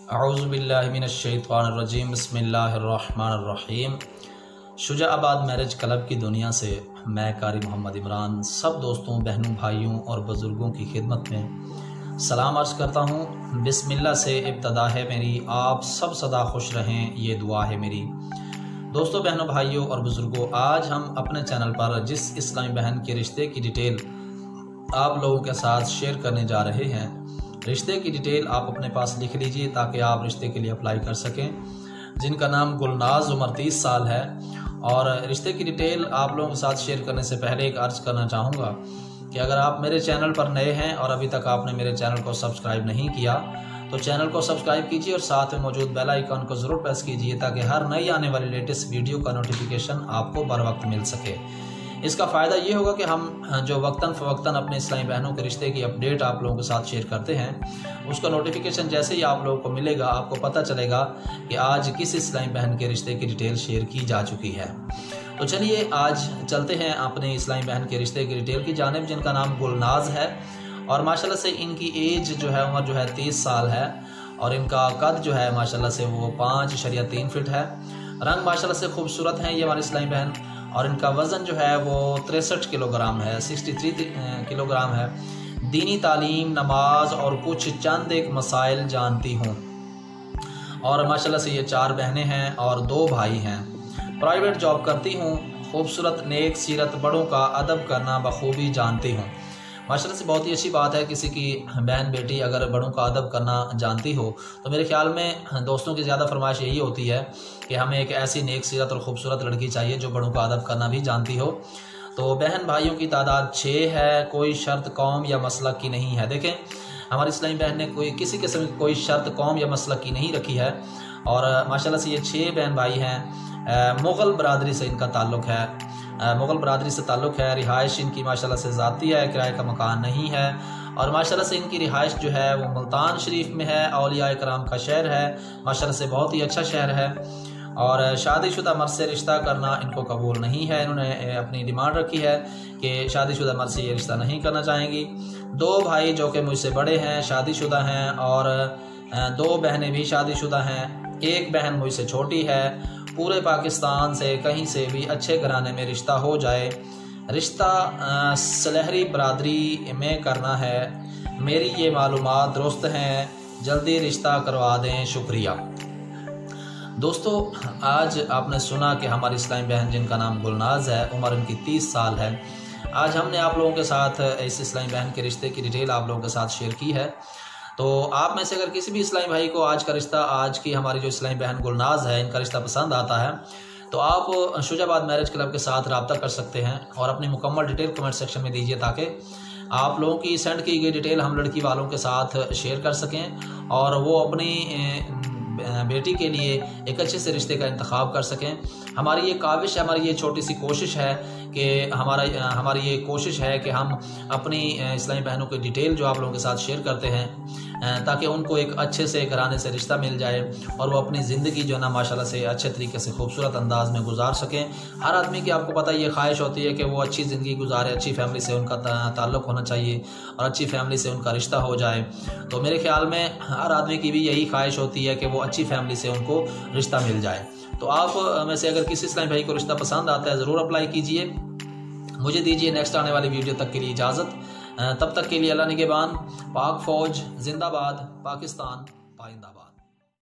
औज़ुबिल्लाहि मिनश्शैतानिर्रजीम बिस्मिल्लाहिर्रहमानिर्रहीम। शुजाआबाद marriage club की दुनिया से मैं कारी मोहम्मद इमरान सब दोस्तों, बहनों, भाइयों और बुज़ुर्गों की खिदमत में सलाम अर्ज़ करता हूँ। बिस्मिल्लाह से इब्तदा है मेरी, आप सब सदा खुश रहें, ये दुआ है मेरी। दोस्तों, बहनों, भाइयों और बुज़ुर्गों, आज हम अपने चैनल पर जिस इस्लामी बहन के रिश्ते की डिटेल आप लोगों के साथ शेयर करने जा रहे हैं, रिश्ते की डिटेल आप अपने पास लिख लीजिए ताकि आप रिश्ते के लिए अप्लाई कर सकें। जिनका नाम गुलनाज, उम्र 30 साल है। और रिश्ते की डिटेल आप लोगों के साथ शेयर करने से पहले एक अर्ज़ करना चाहूँगा कि अगर आप मेरे चैनल पर नए हैं और अभी तक आपने मेरे चैनल को सब्सक्राइब नहीं किया तो चैनल को सब्सक्राइब कीजिए और साथ में मौजूद बेल आइकन को ज़रूर प्रेस कीजिए ताकि हर नई आने वाली लेटेस्ट वीडियो का नोटिफिकेशन आपको बर वक्त मिल सके। इसका फ़ायदा ये होगा कि हम जो वक्तन फ़वक्तन अपने इस्लामी बहनों के रिश्ते की अपडेट आप लोगों के साथ शेयर करते हैं, उसका नोटिफिकेशन जैसे ही आप लोगों को मिलेगा आपको पता चलेगा कि आज किस इस्लामी बहन के रिश्ते की डिटेल शेयर की जा चुकी है। तो चलिए आज चलते हैं अपने इस्लामी बहन के रिश्ते की डिटेल की जानिब, जिनका नाम गुलनाज है। और माशाल्लाह से इनकी एज जो है, उम्र जो है 30 साल है और इनका कद जो है माशाल्लाह से वो 5.3 फीट है। रंग माशाल्लाह से खूबसूरत हैं ये हमारी इस्लामी बहन। और इनका वज़न जो है वो 63 किलोग्राम है, 63 किलोग्राम है। दीनी तालीम, नमाज और कुछ चंद एक मसाइल जानती हूँ। और माशाल्लाह से ये 4 बहनें हैं और 2 भाई हैं। प्राइवेट जॉब करती हूँ। खूबसूरत, नेक सीरत, बड़ों का अदब करना बखूबी जानती हूँ। माशाल्लाह से बहुत ही अच्छी बात है, किसी की बहन बेटी अगर बड़ों का अदब करना जानती हो तो मेरे ख्याल में दोस्तों की ज़्यादा फरमाइश यही होती है कि हमें एक ऐसी नेक सीरत और ख़ूबसूरत लड़की चाहिए जो बड़ों का अदब करना भी जानती हो। तो बहन भाइयों की तादाद 6 है। कोई शर्त कौम या मसलक की नहीं है। देखें, हमारी इस्लामी बहन ने किसी किस्म की कोई शर्त कौम या मसलक की नहीं रखी है। और माशाल्लाह से ये 6 बहन भाई हैं। मुग़ल बरादरी से इनका ताल्लुक़ है, मुग़ल बरादरी से ताल्लुक़ है। रिहाइश इनकी माशाल्लाह से ज़ाती है, किराए का मकान नहीं है। और माशाल्लाह से इनकी रिहाइश जो है वो मुल्तान शरीफ में है, औलिया इकराम का शहर है। माशाल्लाह से बहुत ही अच्छा शहर है। और शादीशुदा मर्द से रिश्ता करना इनको कबूल नहीं है। इन्होंने अपनी डिमांड रखी है कि शादीशुदा मर्द से ये रिश्ता नहीं करना चाहेंगी। 2 भाई जो कि मुझसे बड़े हैं शादीशुदा हैं और 2 बहनें भी शादीशुदा हैं। 1 बहन मुझसे छोटी है। पूरे पाकिस्तान से कहीं से भी अच्छे घराने में रिश्ता हो जाए। रिश्ता सलहरी बरादरी में करना है। मेरी ये मालूमात दुरुस्त हैं, जल्दी रिश्ता करवा दें, शुक्रिया। दोस्तों, आज आपने सुना कि हमारी इस्लामी बहन जिनका नाम गुलनाज है, उम्र इनकी 30 साल है। आज हमने आप लोगों के साथ इस इस्लामी बहन के रिश्ते की डिटेल आप लोगों के साथ शेयर की है। तो आप में से अगर किसी भी इस्लामी भाई को आज का रिश्ता, आज की हमारी जो इस्लामी बहन गुलनाज है, इनका रिश्ता पसंद आता है तो आप शुजाबाद मैरिज क्लब के साथ रब्ता कर सकते हैं और अपनी मुकम्मल डिटेल कमेंट सेक्शन में दीजिए ताकि आप लोगों की सेंड की गई डिटेल हम लड़की वालों के साथ शेयर कर सकें और वो अपनी बेटी के लिए एक अच्छे से रिश्ते का इंतखाब कर सकें। हमारी ये काविश है, हमारी ये छोटी सी कोशिश है कि हमारी ये कोशिश है कि हम अपनी इस्लामी बहनों की डिटेल जो आप लोगों के साथ शेयर करते हैं ताकि उनको एक अच्छे से घराने से रिश्ता मिल जाए और वो अपनी ज़िंदगी जो है ना माशाल्लाह से अच्छे तरीके से खूबसूरत अंदाज में गुजार सकें। हर आदमी की आपको पता ये ख्वाहिश होती है कि वो अच्छी ज़िंदगी गुजारे, अच्छी फैमिली से उनका ताल्लुक़ होना चाहिए और अच्छी फैमिली से उनका रिश्ता हो जाए। तो मेरे ख्याल में हर आदमी की भी यही ख्वाहिश होती है कि वो अच्छी फैमिली से उनको रिश्ता मिल जाए। तो आप में से अगर किसी इस्लामी भाई को रिश्ता पसंद आता है ज़रूर अप्लाई कीजिए। मुझे दीजिए नेक्स्ट आने वाली वीडियो तक के लिए इजाज़त। तब तक के लिए अल्लाह निगहबान। पाक फ़ौज जिंदाबाद, पाकिस्तान पाइंदाबाद।